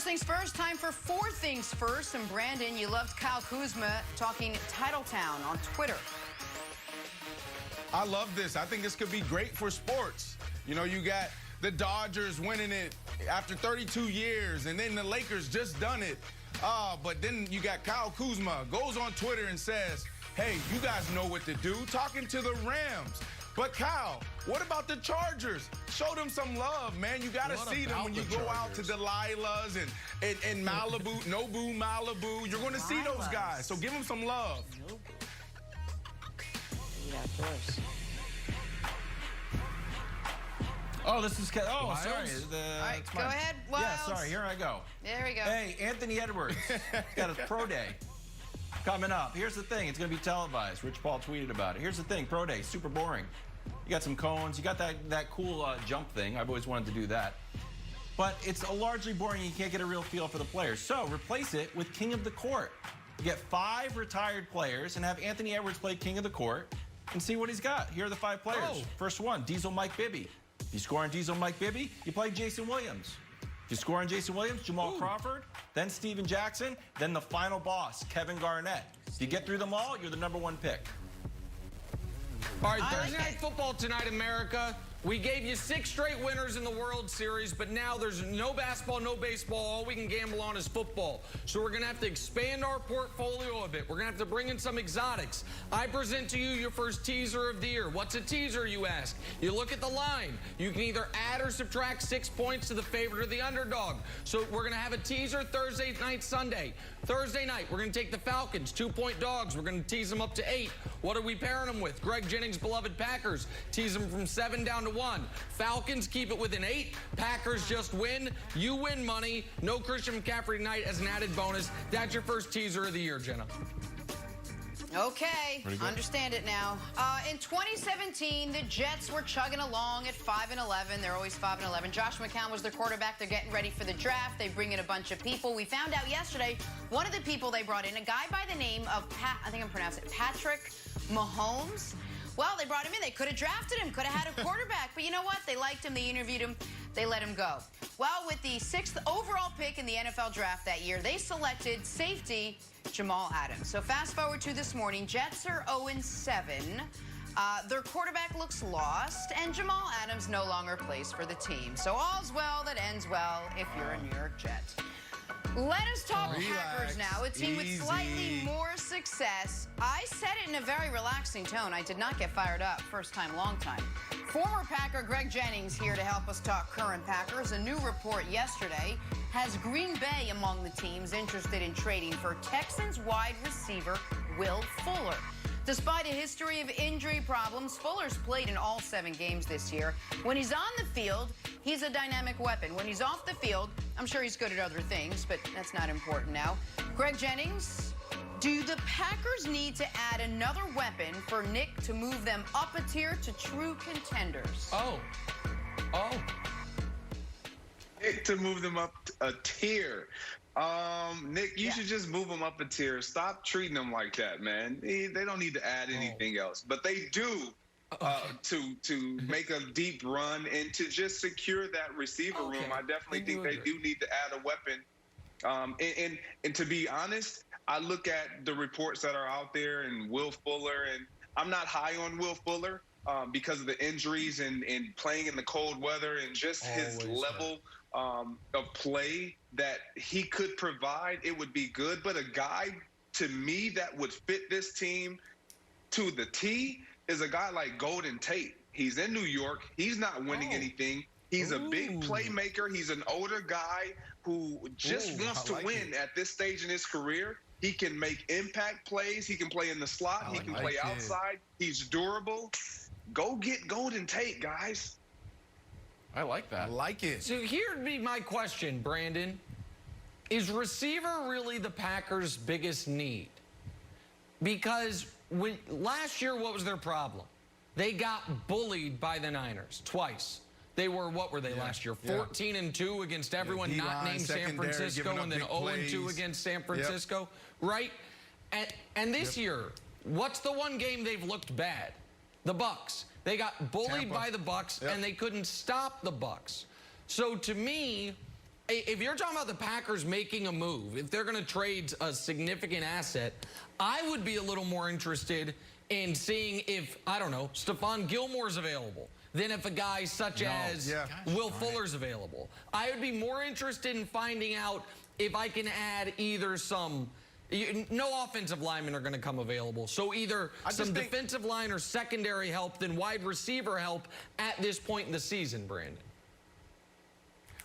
First things first, time for four things first. And Brandon, you loved Kyle Kuzma talking Titletown on Twitter. I love this. I think this could be great for sports. You know, you got the Dodgers winning it after 32 years, and then the Lakers just done it. But then you got Kyle Kuzma goes on Twitter and says, hey, you guys know what to do, talking to the Rams. But Kyle, what about the Chargers? Show them some love, man. You got to see them when you go out to Delilah's and Malibu, Nobu, Malibu. You're going to see those guys, so give them some love. Oh, this is... Oh, sorry. All right, go ahead, Wiles. Yeah, sorry. Here I go. There we go. Hey, Anthony Edwards got a pro day coming up. Here's the thing. It's going to be televised. Rich Paul tweeted about it. Here's the thing. Pro day, super boring. You got some cones. You got that cool jump thing. I've always wanted to do that. But it's largely boring. You can't get a real feel for the players. So replace it with King of the Court. You get 5 retired players and have Anthony Edwards play King of the Court and see what he's got. Here are the 5 players. Oh. First one, Diesel Mike Bibby. If you score on Diesel Mike Bibby, you play Jason Williams. If you score on Jason Williams, Jamal Crawford, then Steven Jackson, then the final boss, Kevin Garnett. If you get through them all, you're the #1 pick. All right, Thursday Night Football tonight, America. We gave you 6 straight winners in the World Series, but now there's no basketball, no baseball. All we can gamble on is football. So we're going to have to expand our portfolio a bit. We're going to have to bring in some exotics. I present to you your first teaser of the year. What's a teaser, you ask? You look at the line. You can either add or subtract 6 points to the favorite or the underdog. So we're going to have a teaser Thursday night, Sunday. Thursday night, we're going to take the Falcons, 2-point dogs. We're going to tease them up to 8. What are we pairing them with? Greg Jennings' beloved Packers. Tease them from 7 down to 1. Falcons keep it within 8. Packers just win. You win money. No Christian McCaffrey tonight as an added bonus. That's your first teaser of the year, Jenna. Okay, understand it now. In 2017, the Jets were chugging along at 5-11. They're always 5-11. Josh McCown was their quarterback. They're getting ready for the draft. They bring in a bunch of people. We found out yesterday, one of the people they brought in, a guy by the name of I think I'm pronouncing it, Patrick Mahomes. Well, they brought him in. They could have drafted him, could have had a quarterback. But you know what? They liked him. They interviewed him. They let him go. Well, with the 6th overall pick in the NFL draft that year, they selected safety Jamal Adams. So fast forward to this morning. Jets are 0-7. Their quarterback looks lost, and Jamal Adams no longer plays for the team. So all's well that ends well if you're a New York Jet. Let us talk Packers now, a team with slightly more success. I said it in a very relaxing tone. I did not get fired up. First time, long time. Former Packer Greg Jennings here to help us talk current Packers. A new report yesterday has Green Bay among the teams interested in trading for Texans wide receiver Will Fuller. Despite a history of injury problems, Fuller's played in all 7 games this year. When he's on the field, he's a dynamic weapon. When he's off the field, I'm sure he's good at other things, but that's not important now. Greg Jennings, do the Packers need to add another weapon for Nick to move them up a tier to true contenders? Nick to move them up a tier. Nick, you should just move them up a tier. Stop treating them like that, man. They don't need to add anything else, but they do to make a deep run and to just secure that receiver room. I definitely think they do need to add a weapon. And to be honest, I look at the reports that are out there and Will Fuller, and I'm not high on Will Fuller because of the injuries and playing in the cold weather and just his level of play that he could provide. It would be good, but a guy to me that would fit this team to the T is a guy like Golden Tate. He's in New York. He's not winning anything. He's a big playmaker. He's an older guy who just wants to win at this stage in his career. He can make impact plays. He can play in the slot. He can play outside. He's durable. Go get Golden Tate, guys. I like that. I like it. So here'd be my question, Brandon. Is receiver really the Packers' biggest need? Because last year, what was their problem? They got bullied by the Niners twice. They were, what were they last year? 14-2 against everyone not named San Francisco, and then 0-2 against San Francisco, right? And this year, what's the one game they've looked bad? The Bucs. They got bullied by the Bucs, and they couldn't stop the Bucs. So to me, if you're talking about the Packers making a move, if they're going to trade a significant asset, I would be a little more interested in seeing if, I don't know, Stephon Gilmore's available than if a guy such as Will Fuller's available. I would be more interested in finding out if I can add either some... No offensive linemen are going to come available. So either some defensive line or secondary help than wide receiver help at this point in the season, Brandon.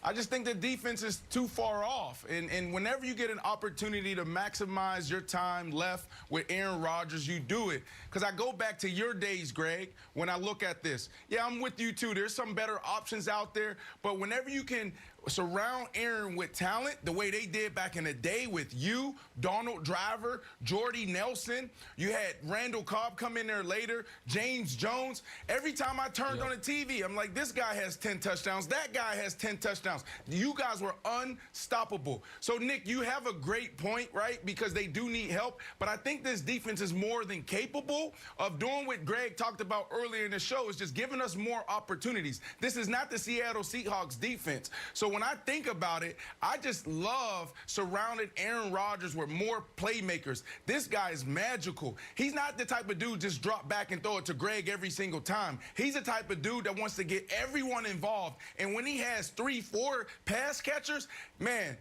I just think the defense is too far off. And whenever you get an opportunity to maximize your time left with Aaron Rodgers, you do it. Because I go back to your days, Greg, when I look at this. Yeah, I'm with you, too. There's some better options out there. But whenever you can surround Aaron with talent the way they did back in the day with you, Donald Driver, Jordy Nelson. You had Randall Cobb come in there later, James Jones. Every time I turned on the TV, I'm like, this guy has 10 touchdowns. That guy has 10 touchdowns. You guys were unstoppable. So, Nick, you have a great point, right? Because they do need help. But I think this defense is more than capable of doing what Greg talked about earlier in the show, is just giving us more opportunities. This is not the Seattle Seahawks defense. So when I think about it, I just love surrounding Aaron Rodgers with more playmakers. This guy is magical. He's not the type of dude just drop back and throw it to Greg every single time. He's the type of dude that wants to get everyone involved. And when he has 3, 4 pass catchers, man,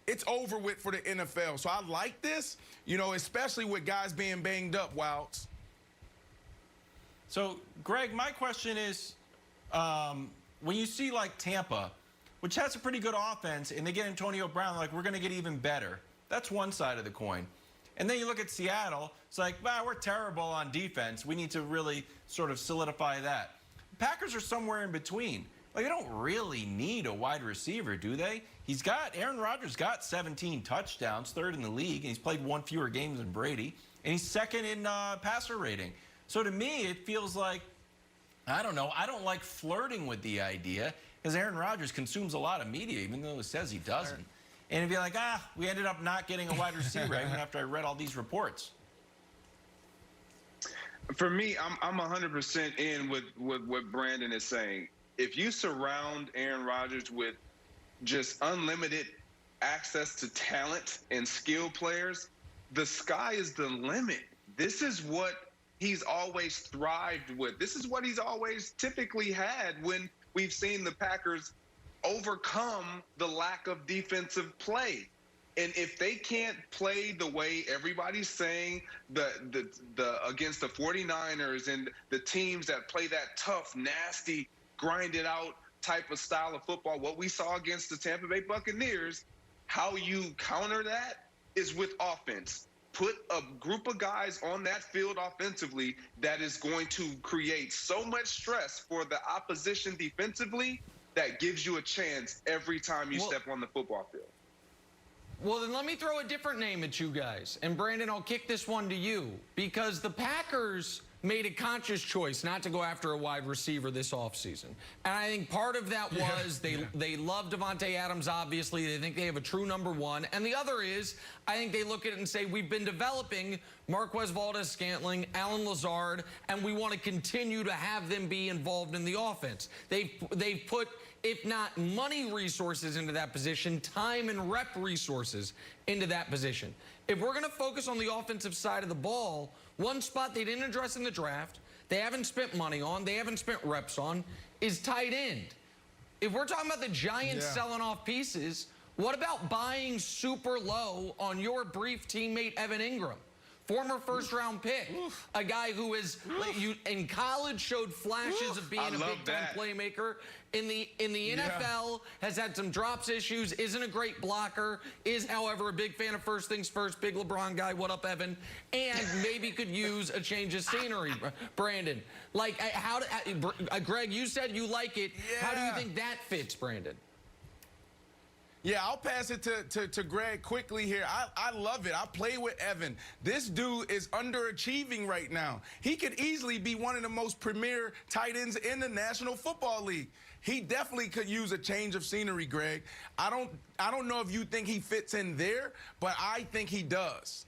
it's over with for the NFL. So I like this, you know, especially with guys being banged up, Wilds. So, Greg, my question is, when you see like Tampa, which has a pretty good offense, and they get Antonio Brown, like, we're going to get even better. That's one side of the coin. And then you look at Seattle, it's like, wow, we're terrible on defense. We need to really sort of solidify that. Packers are somewhere in between. Like, they don't really need a wide receiver, do they? Aaron Rodgers got 17 touchdowns, 3rd in the league, and he's played 1 fewer games than Brady, and he's 2nd in passer rating. So to me, it feels like, I don't know, I don't like flirting with the idea, because Aaron Rodgers consumes a lot of media, even though it says he doesn't. And it'd be like, we ended up not getting a wide receiver even after I read all these reports. For me, I'm 100% in with what Brandon is saying. If you surround Aaron Rodgers with just unlimited access to talent and skill players, the sky is the limit. This is what he's always thrived with. This is what he's always typically had when we've seen the Packers overcome the lack of defensive play. And if they can't play the way everybody's saying against the 49ers and the teams that play that tough, nasty, grinded out type of style of football, what we saw against the Tampa Bay Buccaneers, how you counter that is with offense. Put a group of guys on that field offensively that is going to create so much stress for the opposition defensively that gives you a chance every time you step on the football field. Well, then let me throw a different name at you guys. And, Brandon, I'll kick this one to you. Because the Packers made a conscious choice not to go after a wide receiver this offseason. And I think part of that was they love Devontae Adams, obviously. They think they have a true number 1. And the other is, I think they look at it and say, we've been developing Marquez Valdes-Scantling, Alan Lazard, and we want to continue to have them be involved in the offense. They've put, if not money resources into that position, time and rep resources into that position. If we're going to focus on the offensive side of the ball, one spot they didn't address in the draft, they haven't spent money on, they haven't spent reps on, is tight end. If we're talking about the Giants selling off pieces, what about buying super low on your brief teammate Evan Ingram? Former first-round pick, a guy who is in college showed flashes of being a big-time playmaker. In the NFL, has had some drops issues, isn't a great blocker, is, however, a big fan of first things first, big LeBron guy. What up, Evan? And maybe could use a change of scenery, Brandon. Like, Greg, you said you like it. How do you think that fits, Brandon? Yeah, I'll pass it to Greg quickly here. I love it. I play with Evan. This dude is underachieving right now. He could easily be one of the most premier tight ends in the National Football League. He definitely could use a change of scenery, Greg. I don't know if you think he fits in there, but I think he does.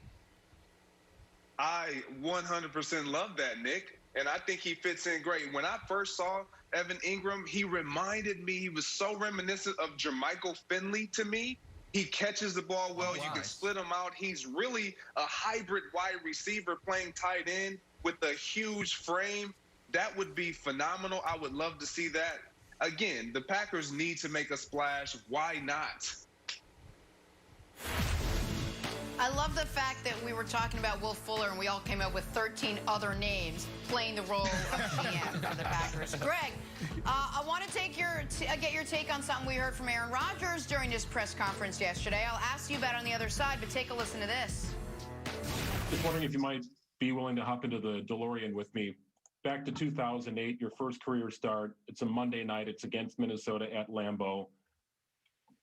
I 100% love that, Nick. And I think he fits in great. When I first saw Evan Ingram. He reminded me, he was so reminiscent of Jermichael Finley to me. He catches the ball well. You can split him out. He's really a hybrid wide receiver playing tight end with a huge frame. That would be phenomenal. I would love to see that. Again, the Packers need to make a splash. Why not? I love the fact that we were talking about Will Fuller and we all came up with 13 other names playing the role of GM for the Packers. Greg, I want to get your take on something we heard from Aaron Rodgers during his press conference yesterday. I'll ask you about it on the other side, but take a listen to this. Just wondering if you might be willing to hop into the DeLorean with me. Back to 2008, your first career start. It's a Monday night. It's against Minnesota at Lambeau.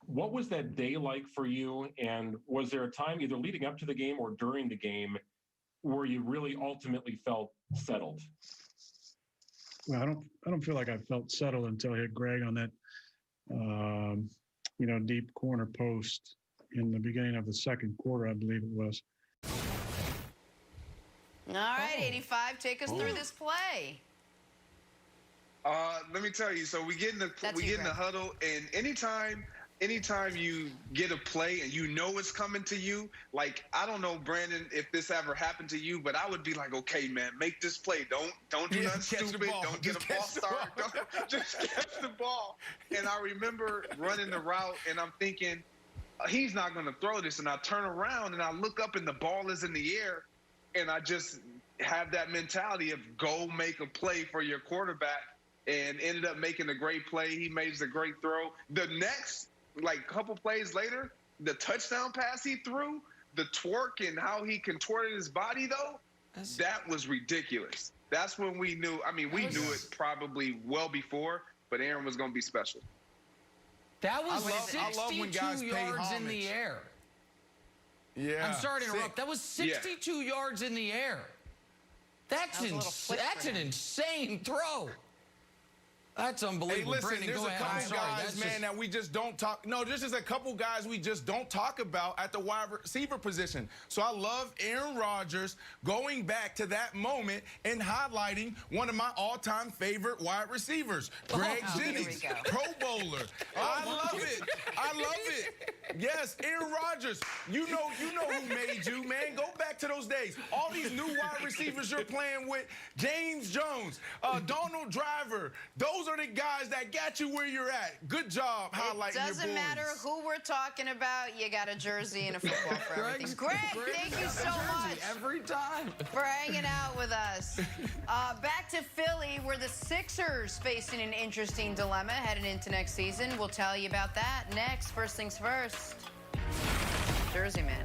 What was that day like for you? And was there a time either leading up to the game or during the game where you really ultimately felt settled? Well, I don't feel like I felt settled until I hit Greg on that, deep corner post in the beginning of the second quarter, I believe it was. All right, 85, take us through this play. Let me tell you. So we get in the huddle, and anytime you get a play and you know it's coming to you, like, I don't know, Brandon, if this ever happened to you, but I would be like, okay, man, make this play. Don't do nothing stupid. Don't get a false start. Just catch the ball. And I remember running the route, and I'm thinking, he's not going to throw this. And I turn around, and I look up, and the ball is in the air, and I just have that mentality of go make a play for your quarterback, and ended up making a great play. He makes a great throw. The next couple plays later, the touchdown pass he threw, the twerk and how he contorted his body, though, that was ridiculous. That's when we knew. I mean, we knew it probably well before, but Aaron was going to be special. That was I love when guys 62 pay yards in homage. the air. Yeah. I'm sorry to interrupt. That was 62 yards in the air. That's an insane throw. That's unbelievable. Hey, listen, Brandon, there's go a ahead. I'm couple sorry. guys, man, that we just don't talk. No, there's just a couple guys we just don't talk about at the wide receiver position. So I love Aaron Rodgers going back to that moment and highlighting one of my all-time favorite wide receivers, Greg Jennings, Pro Bowler. I love it. I love it. Yes, Aaron Rodgers. You know who made you, man. Go back to those days. All these new wide receivers you're playing with, James Jones, Donald Driver. Those are the guys that got you where you're at. Good job highlighting your boys. It doesn't matter who we're talking about. You got a jersey and a football for everything. Greg, thank you so much. Every time. For hanging out with us. Back to Philly, where the Sixers facing an interesting dilemma heading into next season. We'll tell you about that next. First things first. Jersey Man.